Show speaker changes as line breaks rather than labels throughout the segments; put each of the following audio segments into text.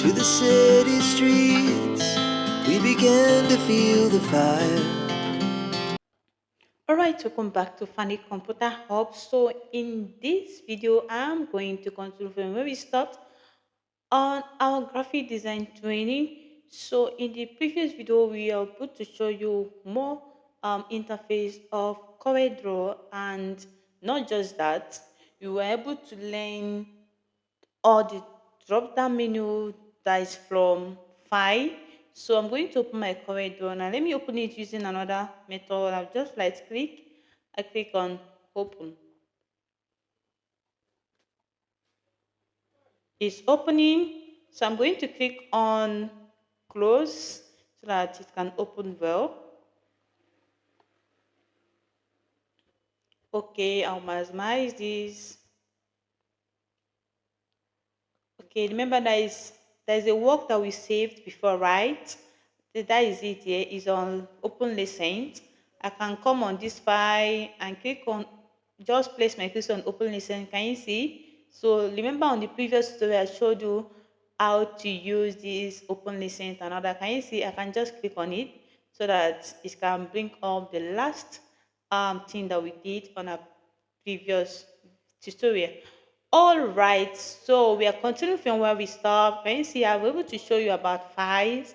to the city streets, we began to feel the fire.
Alright, welcome back to Funny Computer Hub. So in this video, I'm going to continue from where we stopped on our graphic design training. So in the previous video, we are able to show you more interface of coreldraw, and not just that, we were able to learn or the drop down menu that is from file. So I'm going to open my current one and let me open it using another method. I'll just right click, I click on open. It's opening, so I'm going to click on close so that it can open well. Okay, I'll maximize this. Okay, remember there is a work that we saved before, right? That is it here. Is on open license. I can come on this file and click on just place my cursor on open license. Can you see? So remember on the previous tutorial I showed you how to use this open license and other. Can you see? I can just click on it so that it can bring up the last thing that we did on our previous tutorial. All right, so we are continuing from where we stopped. Can you see I'm able to show you about files?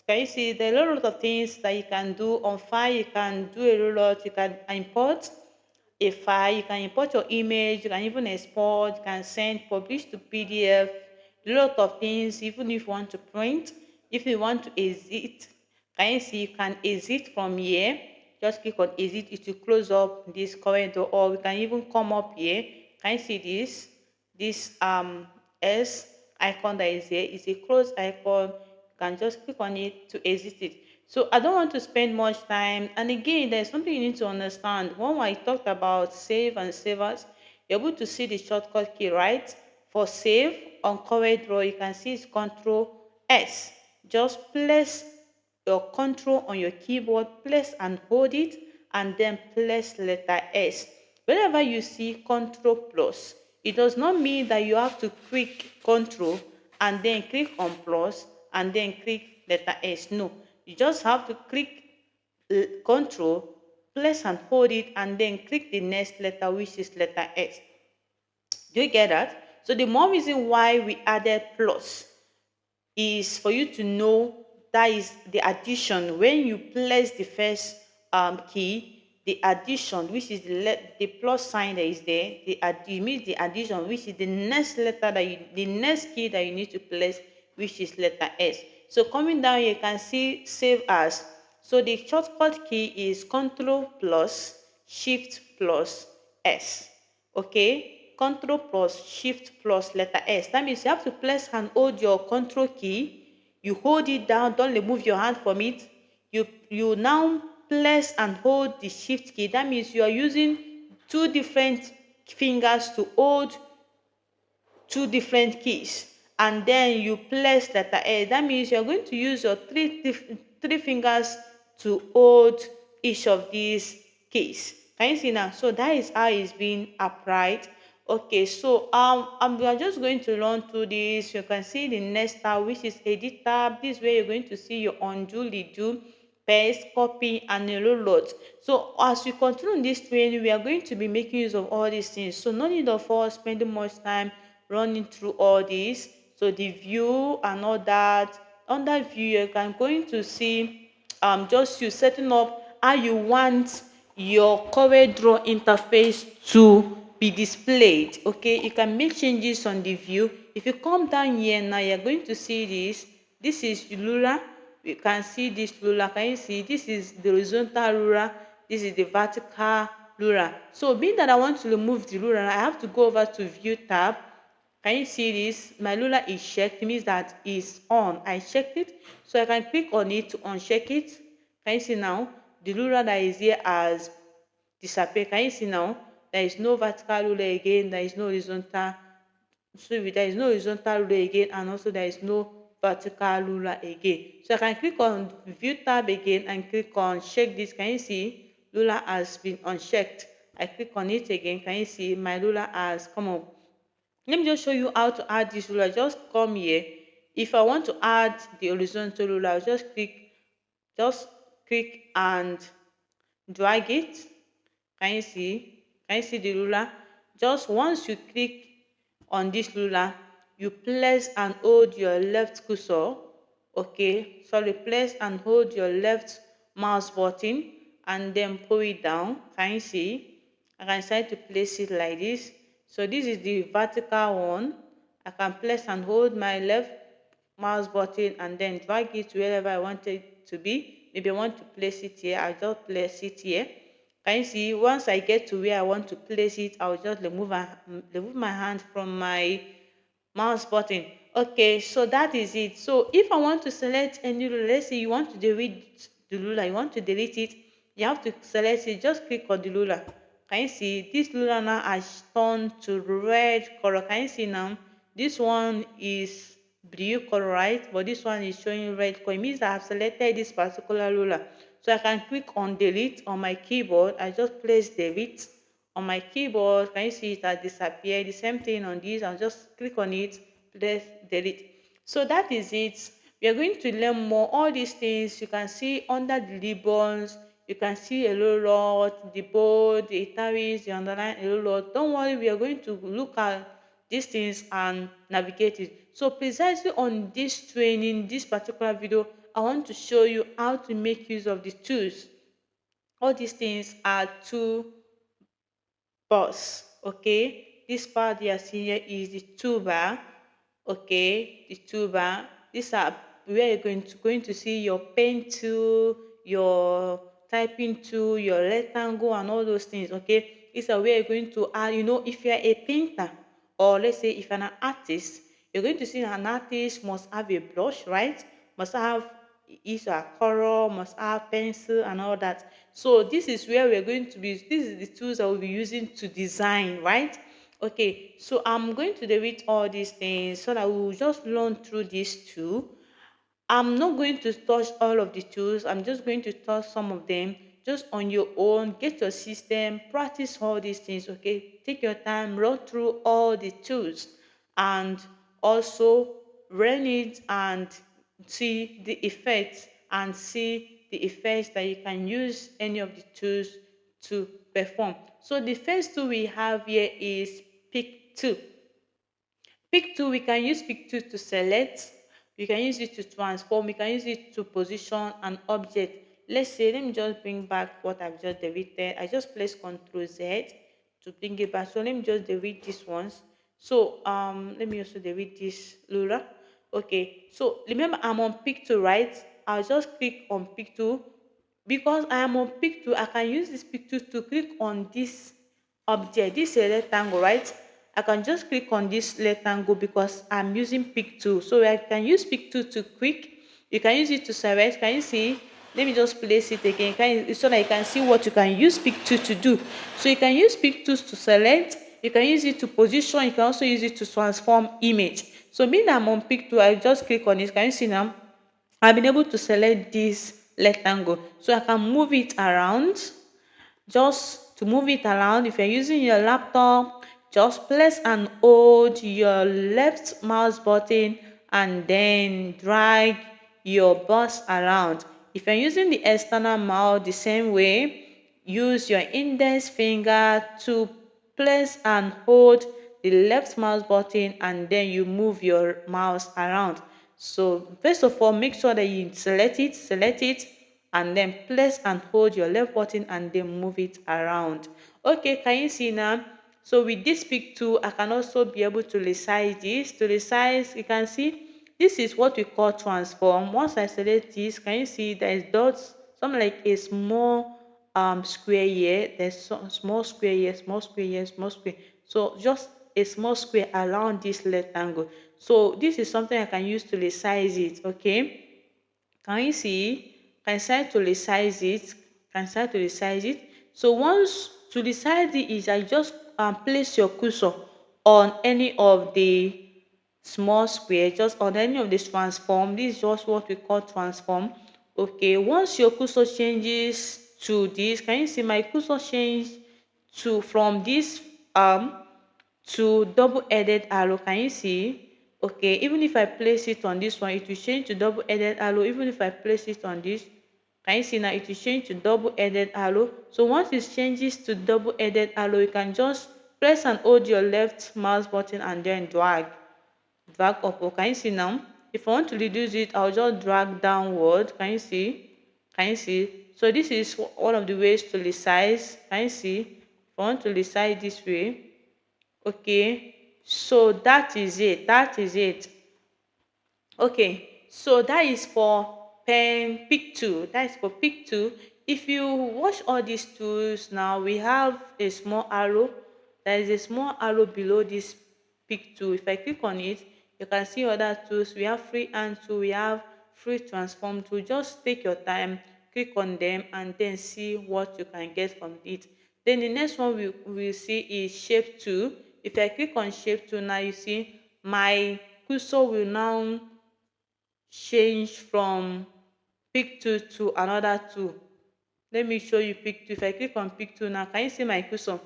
Can you see there are a lot of things that you can do on file? You can do a lot. You can import a file, you can import your image, you can even export, you can send, publish to PDF, a lot of things. Even if you want to print, if you want to exit, can you see you can exit from here? Just click on exit, it will close up this current door, or we can even come up here. Can you see this s icon that is here is a close icon. You can just click on it to exit it. So I don't want to spend much time. And again, there's something you need to understand. When I talked about save and save as, you're able to see the shortcut key, right? For save on coreldraw, you can see it's Control S. Just place your control on your keyboard, place and hold it, and then place letter S. Whenever you see control plus, it does not mean that you have to click control and then click on plus and then click letter S. No, you just have to click control, place and hold it, and then click the next letter, which is letter S. Do you get that? So the more reason why we added plus is for you to know that is the addition. When you place the first key, the addition, which is the plus sign that is there, it means the addition, which is the next letter that the next key that you need to place, which is letter S. So coming down here, you can see save as. So the shortcut key is Control plus Shift plus S. Okay, Control plus Shift plus letter S. That means you have to place and hold your Control key. You hold it down, don't remove your hand from it. You now place and hold the Shift key. That means you are using two different fingers to hold two different keys, and then you place letter A. That means you're going to use your three fingers to hold each of these keys. Can you see now? So that is how it's being applied. Okay, so we are just going to run through this. You can see the next tab, which is edit tab. This way you're going to see your undo, redo, paste, copy, and a lot. So as we continue in this training, we are going to be making use of all these things. So no need of us spending much time running through all this. So the view and all that. Under view, you can going to see just you setting up how you want your coreldraw interface to be displayed. Okay, you can make changes on the view. If you come down here now, you're going to see this is ruler. You can see this ruler. Can you see this is the horizontal ruler, this is the vertical ruler. So being that I want to remove the ruler, I have to go over to view tab. Can you see this? My ruler is checked. It means that it's on. I checked it. So I can click on it to uncheck it. Can you see now? The ruler that is here has disappeared. Can you see now? There is no vertical ruler again. There is no horizontal. So there is no horizontal ruler again, and also there is no vertical ruler again. So I can click on view tab again and click on check this. Can you see? Ruler has been unchecked. I click on it again. Can you see? My ruler has come up. Let me just show you how to add this ruler. Just come here, If I want to add the horizontal ruler, I'll just click and drag it. Can you see? Can you see the ruler? Just once you click on this ruler, you place and hold your left cursor. Okay, sorry, place and hold your left mouse button and then pull it down. Can you see? I can decide to place it like this. So this is the vertical one. I can place and hold my left mouse button and then drag it wherever I want it to be. Maybe I want to place it here, I'll just place it here. Can you see? Once I get to where I want to place it, I'll just remove my hand from my mouse button. Okay, so that is it. So if I want to select any ruler, let's say you want to delete the ruler, you want to delete it, you have to select it, just click on the ruler. Can you see? This ruler now has turned to red color. Can you see now? This one is blue color, right? But this one is showing red color. It means I have selected this particular ruler. So I can click on delete on my keyboard. I just place delete on my keyboard. Can you see it has disappeared? The same thing on this. I'll just click on it, press delete. So that is it. We are going to learn more all these things. You can see under the ribbons, you can see a little lot, the bold, the italics, the underline, a little lot. Don't worry, we are going to look at these things and navigate it. So precisely on this training, this particular video, I want to show you how to make use of the tools. All these things are two box. Okay, this part you are seeing here is the toolbar. Okay, the toolbar. These are where you're going to see your pen tool, your typing tool, your rectangle, and all those things. Okay, these are where you're going to add. If you're a painter, or let's say if you're an artist, you're going to see an artist must have a brush, right? Must have is a color, must have pencil and all that. So this is where we're going to be. This is the tools that we'll be using to design, right? Okay, so I'm going to delete all these things so that we'll just learn through these two. I'm not going to touch all of the tools. I'm just going to touch some of them just on your own. Get your system, practice all these things, okay? Take your time, run through all the tools, and also run it and see the effects and see the effects that you can use any of the tools to perform. So the first tool we have here is pick tool. Pick tool, we can use pick tool to select, we can use it to transform, we can use it to position an object. Let's say, let me just bring back what I've just deleted. I just place Ctrl Z to bring it back. So let me just delete these ones. So let me also delete this ruler. Okay, so remember I'm on pick tool, right? I'll just click on pick tool. Because I am on pick tool, I can use this pick tool to click on this object. This is a rectangle, right? I can just click on this rectangle because I'm using pick tool. So I can use pick tool to click. You can use it to select. Can you see? Let me just place it again. So that you can see what you can use pick tool to do. So you can use pick tools to select. You can use it to position. You can also use it to transform image. So being I'm on pick tool, I just click on it. Can you see now? I've been able to select this rectangle. So I can move it around. Just to move it around, if you're using your laptop, just press and hold your left mouse button and then drag your mouse around. If you're using the external mouse the same way, use your index finger to press and hold the left mouse button and then you move your mouse around. So first of all, make sure that you select it, and then press and hold your left button and then move it around. Okay, can you see now? So with this pick tool, I can also be able to resize this. To resize, you can see this is what we call transform. Once I select this, can you see there is dots, something like a small square here. There's some small square here, small square here, small square. So just a small square around this rectangle. So this is something I can use to resize it. Okay, can you see? Can start to resize it. Can start to resize it. So once to resize it is I just place your cursor on any of the small square, just on any of this transform. This is just what we call transform. Okay, once your cursor changes to this, can you see my cursor change to from this to double-headed arrow? Can you see? Okay, even if I place it on this one, it will change to double-headed arrow. Even if I place it on this, can you see now it will change to double-headed arrow. So once it changes to double-headed arrow, you can just press and hold your left mouse button and then drag upward. Can you see now? If I want to reduce it, I'll just drag downward. Can you see? Can you see? So this is one of the ways to resize. Can you see? If I want to resize this way, okay. So that is it. That is it. Okay, so that is for pen pick two. That is for pick two. If you watch all these tools now, we have a small arrow. There is a small arrow below this pick tool. If I click on it, you can see other tools. We have free hand tool, we have free transform tool. Just take your time, click on them, and then see what you can get from it. Then the next one we will see is shape tool. If I click on shape tool now, you see my cursor will now change from pick tool to another tool. Let me show you pick tool. If I click on pick tool now, can you see my cursor?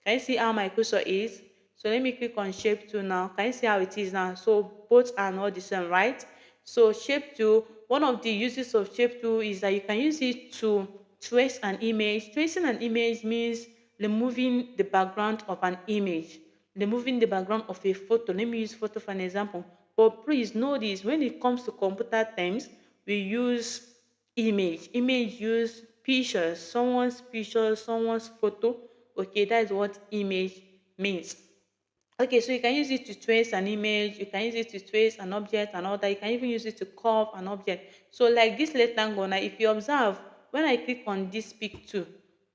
Can you see how my cursor is? So let me click on shape tool now. Can you see how it is now? So both are not the same, right? So shape tool, one of the uses of shape tool is that you can use it to trace an image. Tracing an image means removing the background of an image, removing the background of a photo. Let me use photo for an example. But please know this, when it comes to computer terms, we use image. Image use pictures, someone's photo. Okay, that is what image means. Okay, so you can use it to trace an image, you can use it to trace an object and all that. You can even use it to curve an object. So like this rectangle now, if you observe, when I click on this pick tool,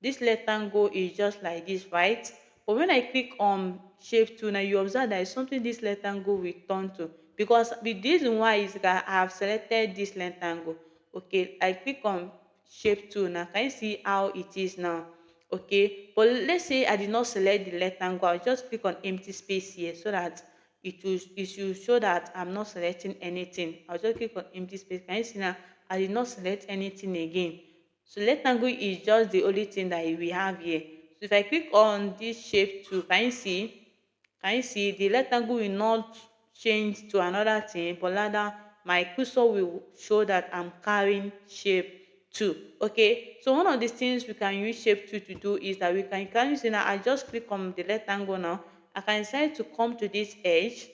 this rectangle is just like this, right? But when I click on shape tool now, you observe there is something this rectangle will turn to. Because the reason why is that I have selected this rectangle. Okay, I click on shape tool now. Can you see how it is now? Okay, but let's say I did not select the rectangle. I'll just click on empty space here so that it should show that I'm not selecting anything. I'll just click on empty space. Can you see now? I did not select anything again. So rectangle is just the only thing that we have here. So if I click on this shape too, can you see the rectangle will not change to another thing, but rather my cursor will show that I'm carrying shape 2. Okay, so one of the things we can use shape 2 to do is that can you see now I just click on the rectangle now. I can decide to come to this edge,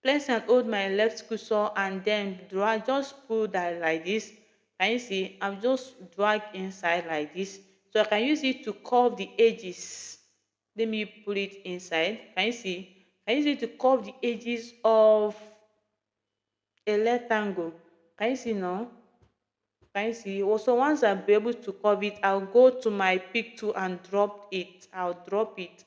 place and hold my left cursor and then drag, just pull that like this. Can you see? I'm just drag inside like this. So I can use it to curve the edges. Let me put it inside. Can you see? I use it to curve the edges of a rectangle. Can you see now? Can you see? Also, once I'll be able to curve it, I'll go to my pick tool and drop it. I'll drop it.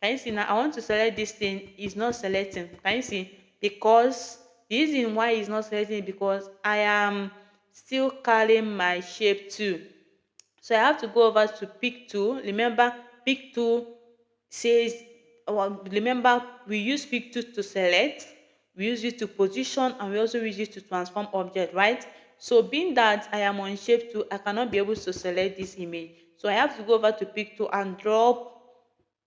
Can you see now? I want to select this thing. It's not selecting. Can you see? Because the reason why it's not selecting is because I am still carrying my shape too. So I have to go over to pick tool. Remember, pick tool says, remember, we use pick tool to select, we use it to position, and we also use it to transform object, right? So being that I am on shape tool, I cannot be able to select this image. So I have to go over to pick tool and drop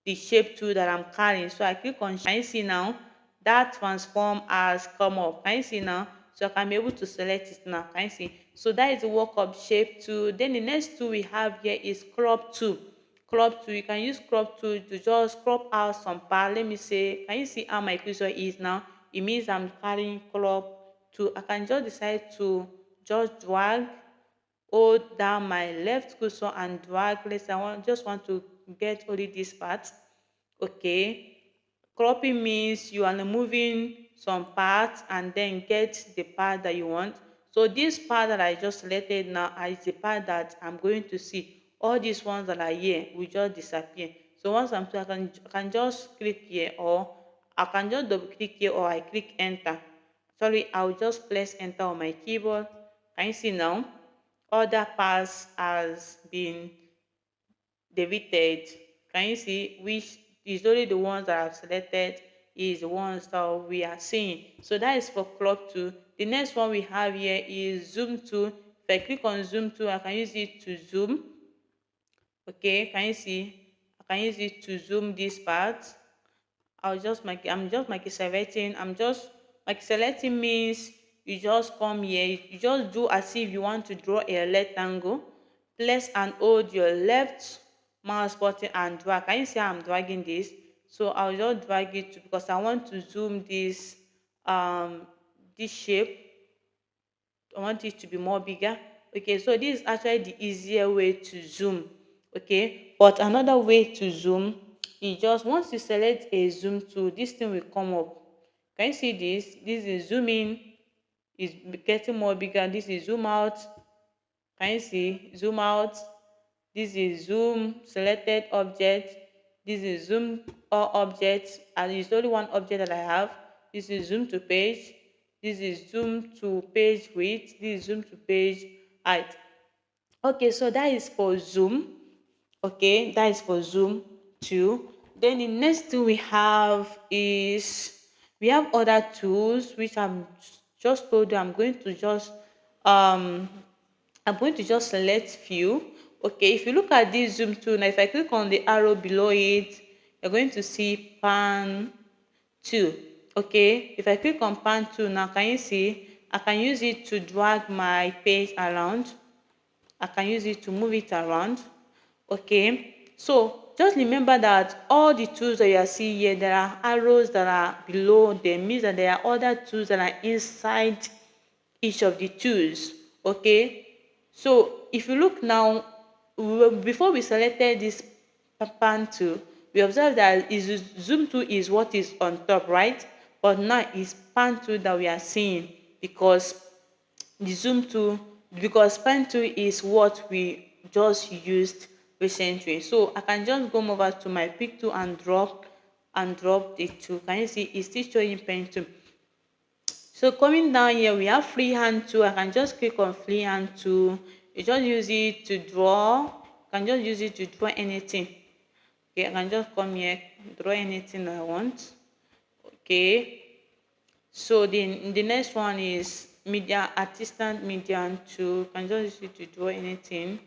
the shape tool that I'm carrying. So I click on, can you see now? That transform has come up. Can you see now? So I can be able to select it now. Can you see? So that is the work of shape tool. Then the next tool we have here is crop tool. Crop tool, you can use crop tool to just crop out some part. Let me say, can you see how my cursor is now? It means I'm carrying crop tool. I can just decide to just drag, hold down my left cursor and drag. Let's say just want to get only this part. Okay, cropping means you are removing some parts and then get the part that you want. So this part that I just selected now is the part that I'm going to see. All these ones that are here will just disappear. So once I can just click here, or I can just double click here, or I click enter. Sorry, I'll just press enter on my keyboard. Can you see now? Other parts has been deleted. Can you see which is only the ones that I've selected is the ones that we are seeing? So that is for crop tool. The next one we have here is zoom tool. If I click on zoom tool, I can use it to zoom. Okay, can you see? I can use it to zoom this part. I'm just selecting. I'm just Like selecting means you just come here, you just do as if you want to draw a rectangle. Place and hold your left mouse button and drag. Can you see how I'm dragging this? So I'll just drag it because I want to zoom um this shape. I want it to be more bigger. Okay, so this is actually the easier way to zoom. Okay, but another way to zoom is just once you select a zoom tool, this thing will come up. Can you see this? This is zoom in, is getting more bigger. This is zoom out. Can you see? Zoom out. This is zoom selected object. This is zoom all objects, and it's only one object that I have. This is zoom to page. This is zoom to page width. This is zoom to page height. Okay, so that is for zoom. Okay, that is for zoom too. Then the next thing we have is we have other tools which I'm just told you um I'm going to just select few. Okay, if you look at this zoom tool now, if I click on the arrow below it, you're going to see pan 2. Okay, if I click on pan 2 now, can you see I can use it to drag my page around. I can use it to move it around. Okay, so just remember that all the tools that you are seeing here, there are arrows that are below them, means that there are other tools that are inside each of the tools. Okay, so if you look now, before we selected this pan tool, we observe that is zoom tool is what is on top, right? But now it's pan tool that we are seeing because the zoom tool, because pen tool is what we just used recently. So I can just go over to my pick tool and drop the tool. Can you see it's still showing pen tool? So coming down here, we have freehand tool. I can just click on freehand tool. You just use it to draw. I can just use it to draw anything. Okay, I can just come here, draw anything I want. Okay, so the next one is media assistant medium tool. You can just use it to draw anything.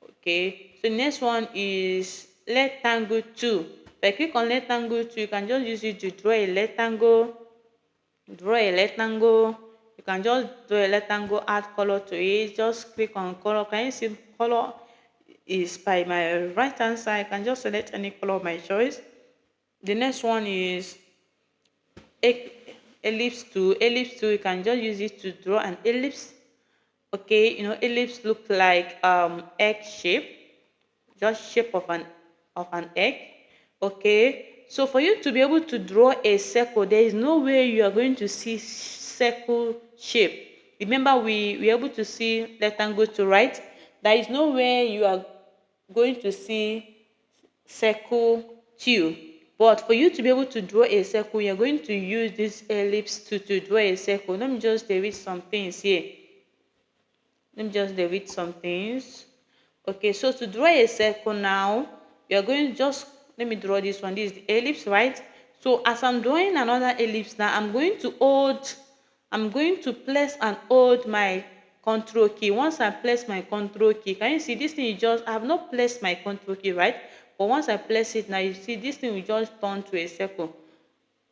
Okay, so the next one is rectangle tool. If I click on rectangle tool, you can just use it to draw a rectangle. Draw a rectangle. You can just draw a rectangle, add color to it. Just click on color. Can you see color is by my right hand side? I can just select any color of my choice. The next one is ellipse tool. Ellipse tool, you can just use it to draw an ellipse. Okay, you know, ellipse look like egg shape, just shape of an egg. Okay, so for you to be able to draw a circle, there is no way you are going to see circle shape. Remember, we were able to see rectangle to right. There is no way you are going to see circle two. But for you to be able to draw a circle, you're going to use this ellipse to draw a circle. Let me just delete some things here. Let me just delete some things. Okay, so to draw a circle now, you're going to just, let me draw this one. This is the ellipse, right? So as I'm drawing another ellipse now, I'm going to place and hold my control key. Once I place my control key, can you see this thing? I have not placed my control key, right? But once I place it now, you see this thing will just turn to a circle.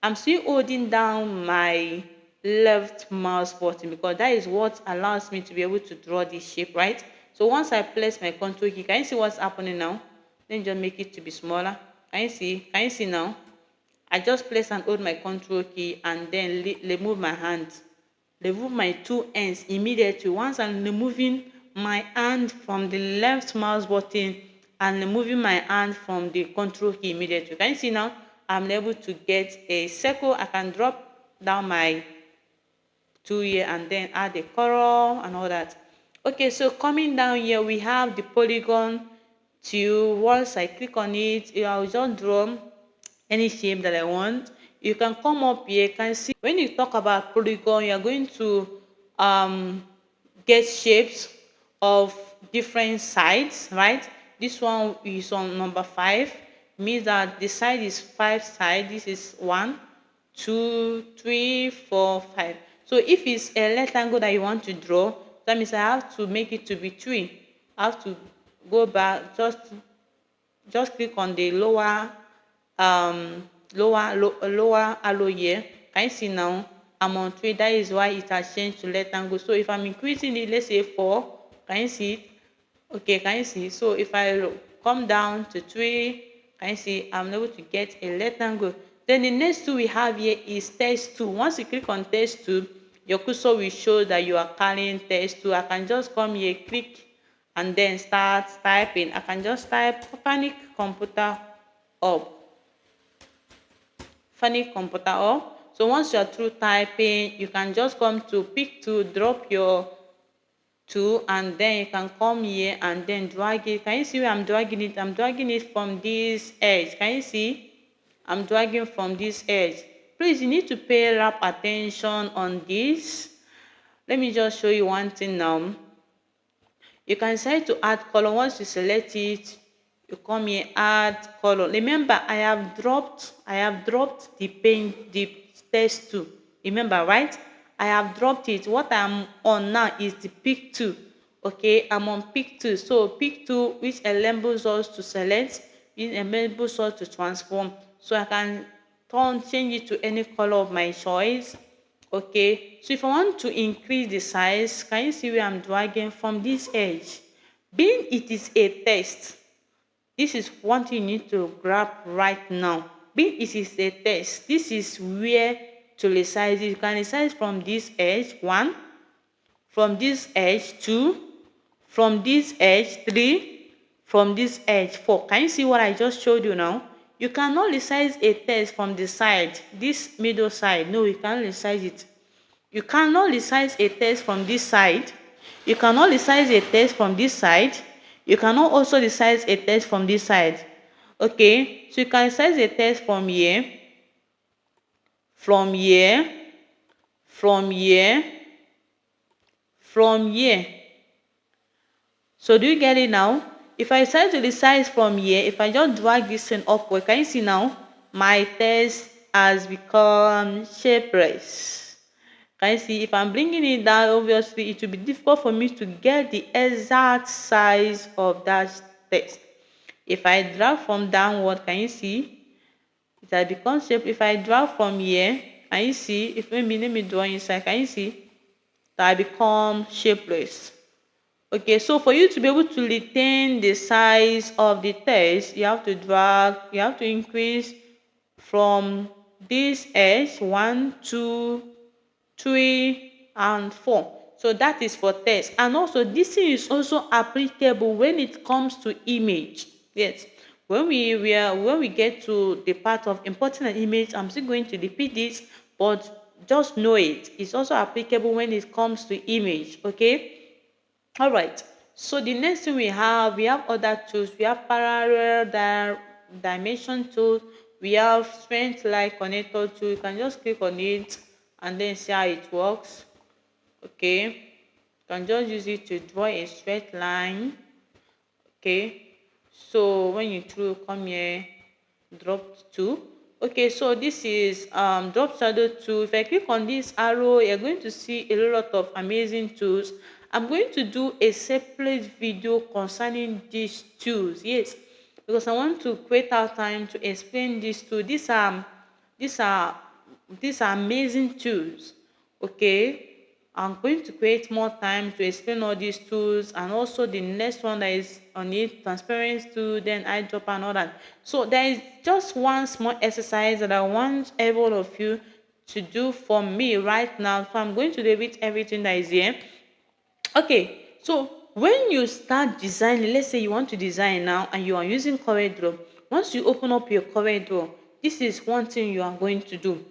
I'm still holding down my left mouse button because that is what allows me to be able to draw this shape, right? So once I place my control key, can you see what's happening now? Let me just make it to be smaller. Can you see? Can you see now? I just place and hold my control key and then remove my hand. Remove my two ends immediately. Once I'm removing my hand from the left mouse button and removing my hand from the control key immediately. Can you see now? I'm able to get a circle. I can drop down my tool here and then add the color and all that. Okay, so coming down here, we have the polygon tool. Once I click on it, I'll just draw any shape that I want. You can come up here. You can see when you talk about polygon, you're going to um, get shapes of different sides, right? This one is on number 5, means that the side is 5 side. This is 1, 2, 3, 4, 5. So if it's a rectangle that you want to draw, that means I have to make it to be 3. I have to go back, just click on the lower arrow here. Can you see now? I'm on 3. That is why it has changed to rectangle. So if I'm increasing it, let's say 4, can you see it? Okay, can you see? So if I come down to 3, can you see? I'm able to get a rectangle. Then the next tool we have here is test tool. Once you click on test tool, your cursor will show that you are carrying test tool. I can just come here, click, and then start typing. I can just type panic computer up. Funny computer up. So once you're through typing, you can just come to pick to drop your tool, and then you can come here and then drag it. Can you see where I'm dragging it? I'm dragging it from this edge. Can you see? I'm dragging from this edge. Please, you need to pay rap attention on this. Let me just show you one thing now. You can decide to add color. Once you select it, you come here, add color. Remember, I have dropped the paint, the text tool. Remember, right? I have dropped it. What I'm on now is the pick tool. Okay, I'm on pick tool. So pick tool, which enables us to select, it enables us to transform. So I can change it to any color of my choice. Okay, so if I want to increase the size, can you see where I'm dragging from this edge? Being it is a test, this is one thing you need to grab right now. Being it is a test, this is where to resize it. You can resize from this edge 1, from this edge 2, from this edge 3, from this edge 4. Can you see what I just showed you now? You cannot resize a text from the side, this middle side. No, you can't resize it. You cannot resize a text from this side. You cannot resize a text from this side. You cannot also resize a text from this side. Okay, so you can resize a text from here, from here, from here, from here. So do you get it now? If I decide to resize from here, if I just drag this thing upward, can you see now? My text has become shapeless. Can you see? If I'm bringing it down, obviously it will be difficult for me to get the exact size of that text. If I drag from downward, can you see? It has become shape. If I drag from here, can you see? If maybe let me draw inside, can you see? That become shapeless. Okay, so for you to be able to retain the size of the text, you have to drag, you have to increase from this edge 1, 2, 3, and 4. So that is for text. And also this thing is also applicable when it comes to image. Yes. When we get to the part of importing an image, I'm still going to repeat this, but just know it. It's also applicable when it comes to image. Okay. All right. So the next thing we have other tools. We have parallel dimension tools. We have strength line connector tool. You can just click on it and then see how it works. Okay. You can just use it to draw a straight line. Okay. So when you come here, drop two. Okay, so this is drop shadow tool. If I click on this arrow, you're going to see a lot of amazing tools. I'm going to do a separate video concerning these tools. Yes, because I want to create out time to explain these tools. These are these are amazing tools. Okay, I'm going to create more time to explain all these tools, and also the next one that is on it, transparency tool, then eyedropper and all that. So there is just one small exercise that I want every one of you to do for me right now. So I'm going to delete everything that is here. Okay, so when you start designing, let's say you want to design now and you are using coreldraw. Once you open up your coreldraw, this is one thing you are going to do.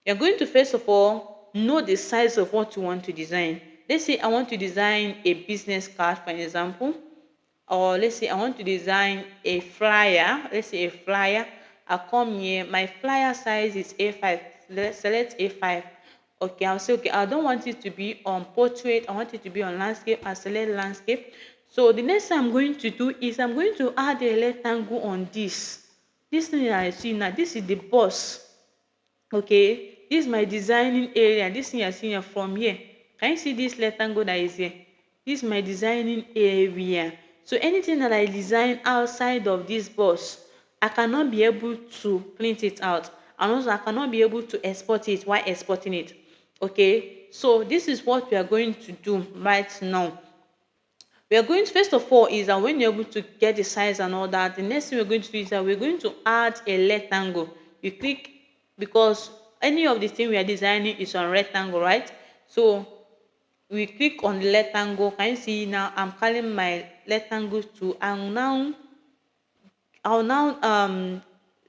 You're going to first of all know the size of what you want to design. Let's say I want to design a business card, for example, or let's say I want to design a flyer. Let's say a flyer. I come here, my flyer size is A5. Let's select A5. Okay, I'll say, okay, I don't want it to be on portrait. I want it to be on landscape. I select landscape. So the next thing I'm going to do is I'm going to add a rectangle on this. This thing I see now, this is the boss. Okay, this is my designing area. This thing you're seeing from here, can you see this rectangle that is here? This is my designing area. So anything that I design outside of this box, I cannot be able to print it out, and also I cannot be able to export it while exporting it. Okay, so this is what we are going to do right now. We are going to, first of all, is that when you're able to get the size and all that, the next thing we're going to do is that we're going to add a rectangle. You click, because any of the thing we are designing is on rectangle, right? So we click on the rectangle. Can you see now? I'm calling my rectangle to, and now I'll now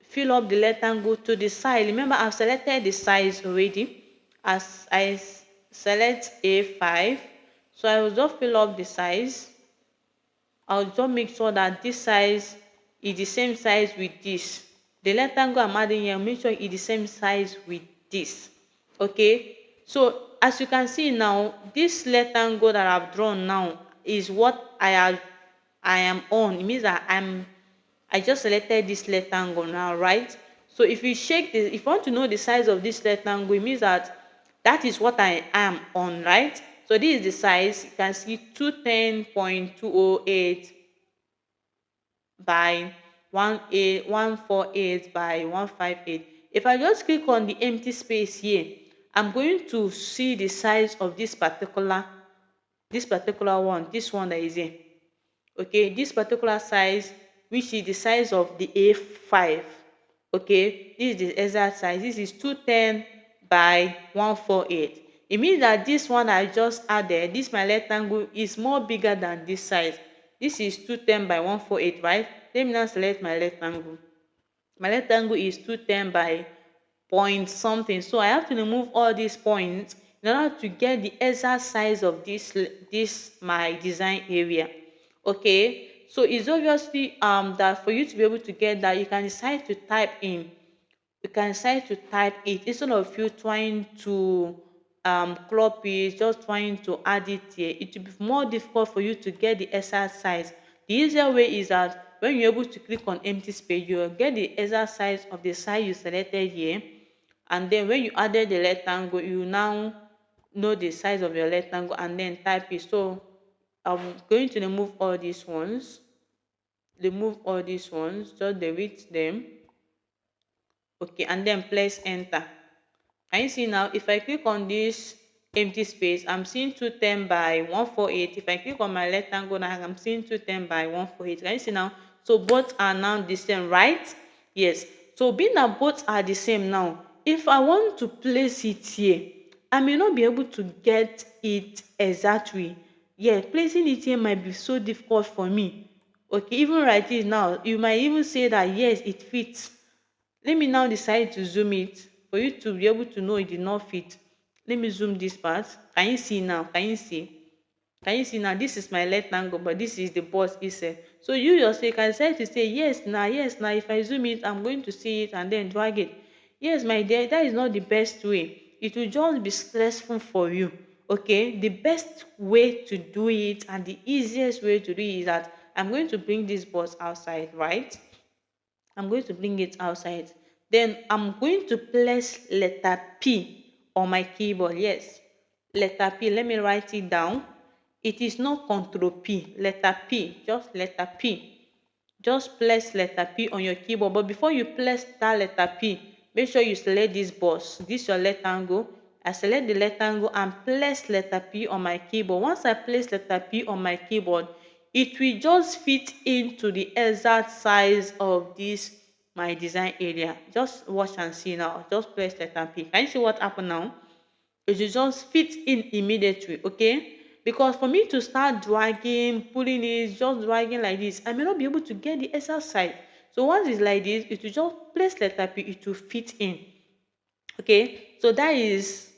fill up the rectangle to the side. Remember, I've selected the size already. As select A5, so I will just fill up the size. I'll just make sure that this size is the same size with this. The rectangle I'm adding here, make sure it's the same size with this. Okay, so as you can see now, this rectangle that I've drawn now is what I am on. It means that I just selected this rectangle now, right? So if you shake this, if you want to know the size of this rectangle, it means that that is what I am on, right? So this is the size. You can see 210.208 by 148 by 158. If I just click on the empty space here, I'm going to see the size of this particular one, this one that is here. Okay, this particular size, which is the size of the A5. Okay, this is the exact size. This is 210 by 148. It means that this one I just added, this my rectangle, is more bigger than this size. This is 210 by 148, right? Let me now select my rectangle. My rectangle is 210 by point something, so I have to remove all these points in order to get the exact size of this my design area. Okay, so it's obviously that for you to be able to get that, you can decide to type in, it instead of you trying to crop it, just trying to add it here. It will be more difficult for you to get the exact size. The easier way is that when you're able to click on empty space, you'll get the exact size of the size you selected here. And then when you added the rectangle, you now know the size of your rectangle and then type it. So I'm going to remove all these ones, just delete them. Okay, and then press enter. Can you see now? If I click on this empty space, I'm seeing 210 by 148. If I click on my rectangle now, I'm seeing 210 by 148. Can you see now? So both are now the same, right? Yes. So being that both are the same now, if I want to place it here, I may not be able to get it exactly. Yeah, placing it here might be so difficult for me. Okay, even right here now, you might even say that yes, it fits. Let me now decide to zoom it for you to be able to know it did not fit. Let me zoom this part. Can you see now? Can you see? Can you see now? This is my rectangle, but this is the box itself. So you yourself can decide to say yes now. If I zoom it, I'm going to see it and then drag it. Yes, my dear, that is not the best way. It will just be stressful for you. Okay, the best way to do it and the easiest way to do it is that I'm going to bring this box outside, right? I'm going to bring it outside. Then I'm going to place letter P on my keyboard. Yes, letter P. Let me write it down. It is not Control P. Letter P. Just letter P. Just press letter P on your keyboard. But before you press that letter P, make sure you select this box. This is your rectangle. I select the rectangle and place letter P on my keyboard. Once I place letter P on my keyboard, it will just fit into the exact size of this my design area. Just watch and see now. Just press letter P. Can you see what happened now? It will just fit in immediately. Okay, because for me to start dragging, pulling it, just dragging like this, I may not be able to get the exact size. So once it's like this, it will just place letter P, it will fit in. Okay, so that is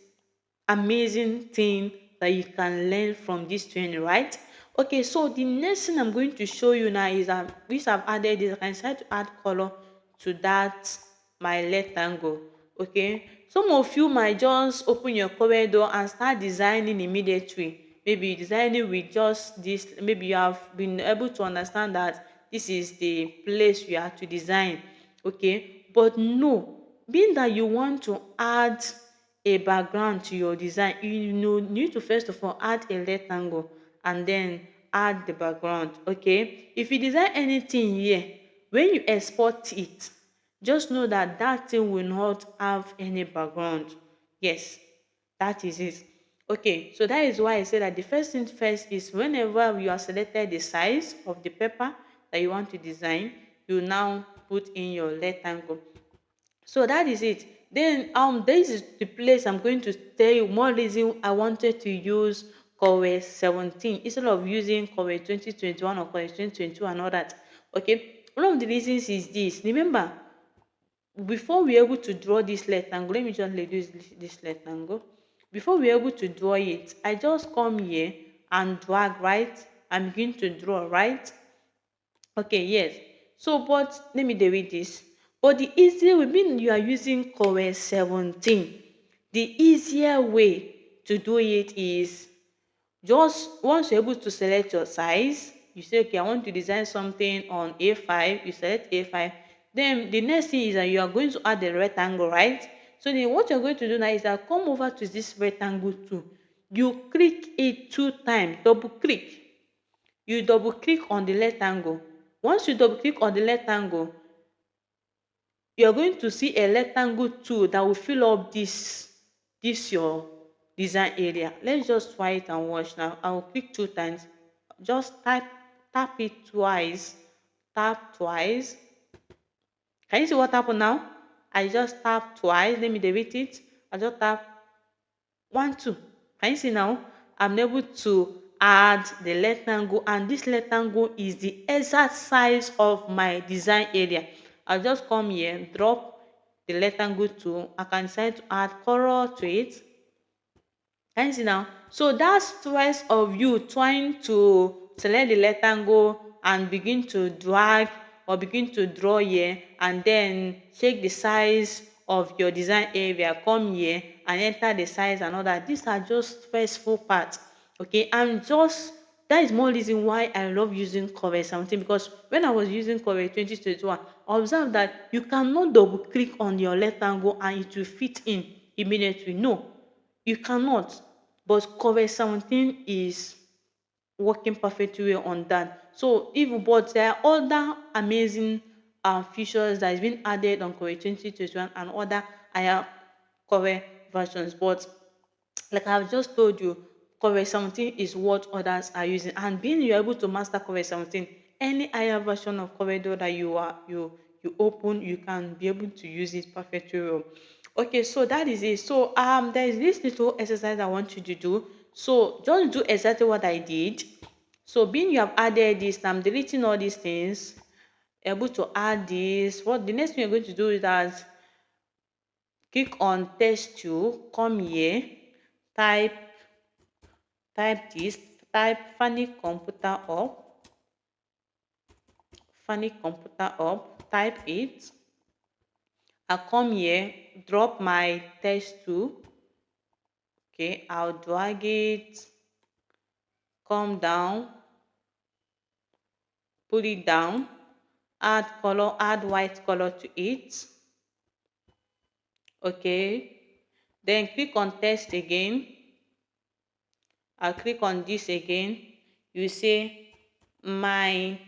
amazing thing that you can learn from this training, right? Okay, so the next thing I'm going to show you now is which I've added is I can decide to add color to that my rectangle. Okay, some of you might just open your corridor and start designing immediately. Maybe designing with just this. Maybe you have been able to understand that this is the place you have to design. Okay, but no, being that you want to add a background to your design, you know, you need to first of all add a rectangle and then add the background. Okay, if you design anything here, when you export it, just know that that thing will not have any background. Yes, That is it. Okay, so that is why I say that the first thing first is whenever you are selected the size of the paper that you want to design, you now put in your rectangle. So that is it. Then this is the place I'm going to tell you more reason I wanted to use Corel 17 instead of using Corel 2021 or Corel 2022 and all that. Okay, one of the reasons is this. Remember, before we're able to draw this rectangle, let me just reduce this rectangle. Before we're able to draw it, I just come here and drag, right, and begin to draw, right. Okay, yes. So, but let me read this. But the easier way, mean you are using Corel 17, the easier way to do it is just once you're able to select your size, you say, okay, I want to design something on A5, you select A5. Then the next thing is that you are going to add the rectangle, right? So then what you're going to do now is that come over to this rectangle tool. You click it 2 times, double click. You double click on the rectangle. Once you double click on the rectangle, you're going to see a rectangle tool that will fill up this your design area. Let's just try it and watch now. I will click 2 times. Just tap it twice. Tap twice. Can you see what happened now? I just tap twice. Let me delete it. I just tap 1 2. Can you see now? I'm able to add the rectangle, and this rectangle is the exact size of my design area. I'll just come here, drop the rectangle tool. I can decide to add color to it. Can you see now? So that stress of you trying to select the rectangle and begin to drag or begin to draw here and then check the size of your design area, come here and enter the size and all that. These are just stressful parts. Okay, and just that is more reason why I love using Cover 17, because when I was using Cover 2021, I observed that you cannot double click on your rectangle and it will fit in immediately. No, you cannot. But Cover 17 is working perfectly on that. So even but there are other amazing features that has been added on Cover 2021 and other higher cover versions. But like I've just told you, Cover 17 is what others are using. And being you're able to master Cover 17, any higher version of corridor that you open, you can be able to use it perfectly well. Okay, so that is it. So there is this little exercise I want you to do. So just do exactly what I did. So being you have added this, I'm deleting all these things, able to add this. What the next thing you're going to do is that click on text tool, come here, type type this, type funny computer up, type it. I'll come here, drop my text tool. Okay, I'll drag it, come down, pull it down, add color, add white color to it. Okay, then click on text again. I'll click on this again. You say my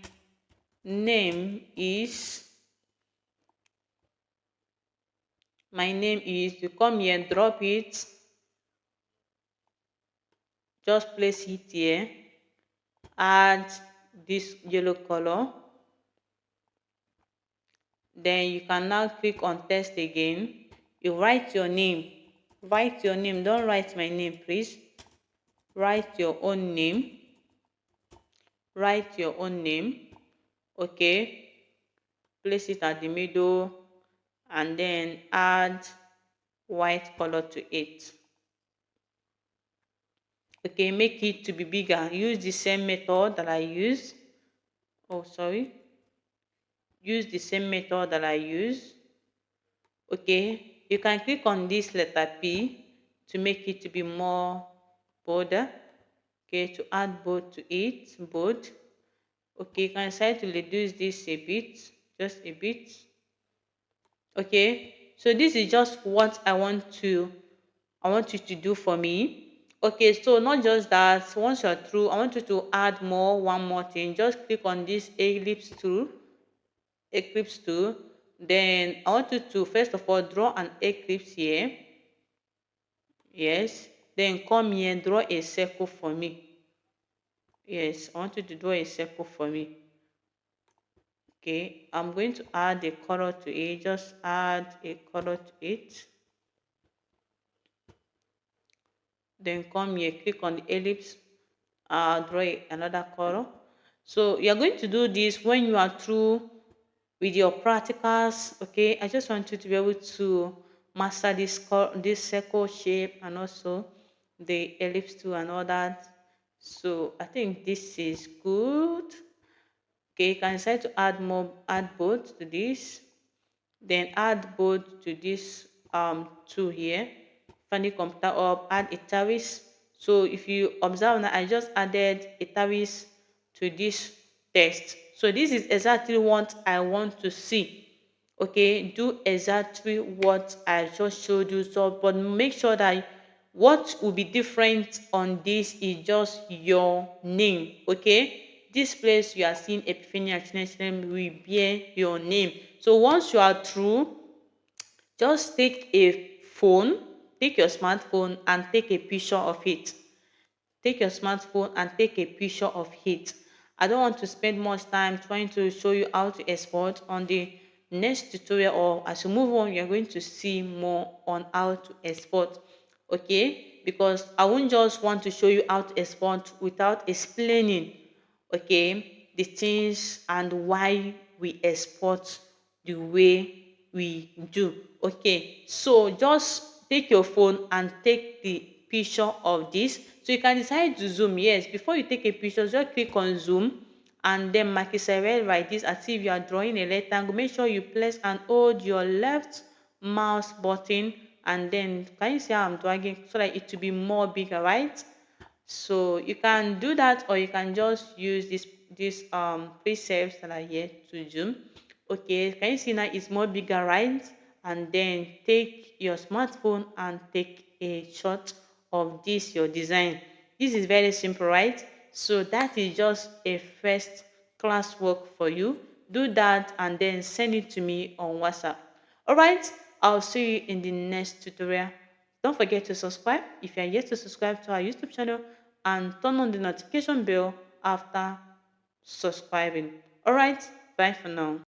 name is you come here and drop it, just place it here, add this yellow color, then you can now click on text again. You write your name, don't write my name please, write your own name, okay, place it at the middle and then add white color to it. Okay, make it to be bigger. Use the same method that I use. Oh, sorry. Use the same method that I use. Okay, you can click on this letter P to make it to be more bolder. Okay, to add bold to it, bold. Okay, you can decide to reduce this a bit, just a bit. Okay, so this is just what I want you to do for me. Okay, so not just that, once you're through, I want you to add one more thing. Just click on this eclipse tool. Then I want you to first of all draw an eclipse here. Yes. Then come here, draw a circle for me. Yes, I want you to draw a circle for me. Okay, I'm going to add a color to it. Just add a color to it. Then come here, click on the ellipse, draw another color. So you're going to do this when you are through with your practicals. Okay, I just want you to be able to master this circle shape and also the ellipse too and all that. So I think this is good. Okay, you can decide to add both to this, then add both to this two here. Find the computer up, add a tawis. So if you observe now, I just added a tawis to this text. So this is exactly what I want to see. Okay, do exactly what I just showed you. So but make sure that what will be different on this is just your name. Okay, this place you are seeing Epiphany Achinese will bear your name. So once you are through, just take a phone, take your smartphone and take a picture of it. Take your smartphone and take a picture of it. I don't want to spend much time trying to show you how to export. On the next tutorial or as you move on, you're going to see more on how to export. Okay, because I won't just want to show you how to export without explaining, okay, the things and why we export the way we do. Okay, so just take your phone and take the picture of this. So you can decide to zoom. Yes, before you take a picture, just click on zoom and then mark it red like this as if you are drawing a rectangle. Make sure you press and hold your left mouse button, and then can you see how I'm dragging so that it will be more bigger, right? So you can do that, or you can just use this presets that are here to zoom. Okay, can you see now it's more bigger, right? And then take your smartphone and take a shot of this your design. This is very simple, right? So that is just a first class work for you. Do that and then send it to me on WhatsApp. All right, I'll see you in the next tutorial. Don't forget to subscribe if you are yet to subscribe to our YouTube channel, and turn on the notification bell after subscribing. All right, bye for now.